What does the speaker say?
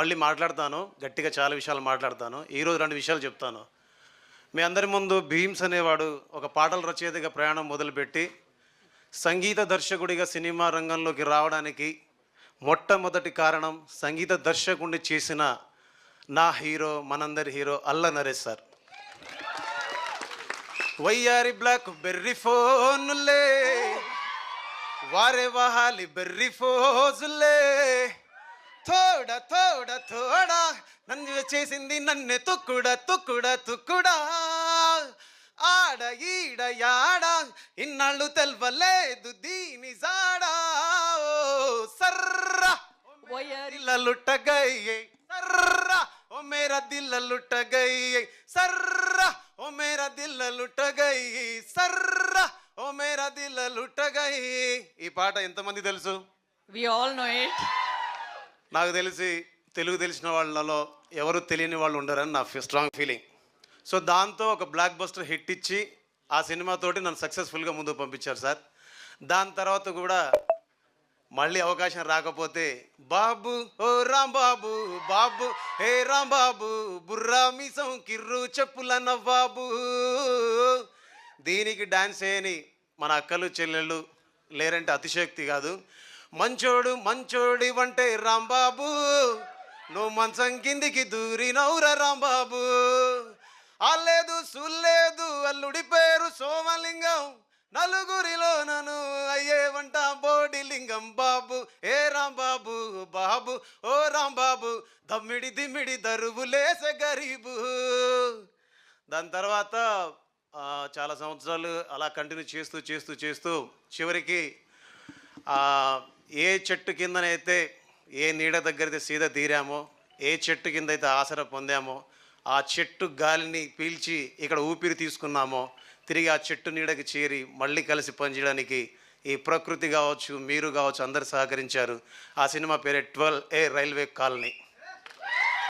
మళ్ళీ మాట్లాడతాను, గట్టిగా చాలా విషయాలు మాట్లాడతాను. ఈరోజు 2 విషయాలు చెప్తాను. మీ అందరి ముందు భీమ్స్ అనేవాడు ఒక పాటల రచయితగా ప్రయాణం మొదలుపెట్టి సంగీత దర్శకుడిగా సినిమా రంగంలోకి రావడానికి మొట్టమొదటి కారణం సంగీత దర్శకుడిని చేసిన నా హీరో, మనందరి హీరో అల్ల నరేష్ సార్. వయ్యారి బ్లాక్ బెర్రీ ఫోన్లే, వారే వహాలి బెర్రీ ఫోజులే, తోడ తోడ తోడ నన్ను చేసింది నన్ను తుక్కుడ తుక్కుడ తుక్కుడా, ఆడ ఈడ యాడ ఇన్నాళ్ళు తెల్వలేదు దీని జాడా, సర్రా లుట్ట గయ్యే సర్రా ఓ మేరా దిల్ లుట్ట గయ్యే సర్రా ఓ మేరా దిల్ లుట్ట గయ్యి సర్రా ఓ మేరా దిల్ లుట్ట గయ్యి. ఈ పాట ఎంతమంది తెలుసు? We all know it. నాకు తెలిసి తెలుగు తెలిసిన వాళ్ళలో ఎవరు తెలియని వాళ్ళు ఉండరని నా స్ట్రాంగ్ ఫీలింగ్. సో దాంతో ఒక బ్లాక్ బస్టర్ హిట్ ఇచ్చి ఆ సినిమాతోటి నన్ను సక్సెస్ఫుల్గా ముందుకు పంపించారు సార్. దాని తర్వాత కూడా మళ్ళీ అవకాశం రాకపోతే బాబు ఓ రాంబాబు బాబు హే రాంబాబు బుర్రా మీసం కిర్రు చెప్పుల నవ్వాబు, దీనికి డాన్స్ చేయని మన అక్కలు చెల్లెళ్ళు లేరంటే అతిశయోక్తి కాదు. మంచోడు మంచోడి వంటే రాంబాబు, నువ్వు మంచం కిందికి దూరినవురా రాంబాబు, అల్లేదు సుల్లేదు అల్లుడి పేరు సోమలింగం, నలుగురిలో నన్ను అయ్యేవంట బోడి లింగం బాబు ఏ రాంబాబు బాబు ఓ రాంబాబు దమ్మిడి దిమ్మిడి దరువులేసే గరీబు. దాని తర్వాత చాలా సంవత్సరాలు అలా కంటిన్యూ చేస్తూ చేస్తూ చేస్తూ చివరికి ఏ చెట్టు కిందనైతే ఏ నీడ దగ్గరైతే సీద తీరామో, ఏ చెట్టు కింద అయితే ఆసరా పొందామో, ఆ చెట్టు గాలిని పీల్చి ఇక్కడ ఊపిరి తీసుకున్నామో, తిరిగి ఆ చెట్టు నీడకి చేరి మళ్ళీ కలిసి పనిచేయడానికి ఈ ప్రకృతి కావచ్చు, మీరు కావచ్చు అందరు సహకరించారు. ఆ సినిమా పేరే 12A రైల్వే కాలనీ.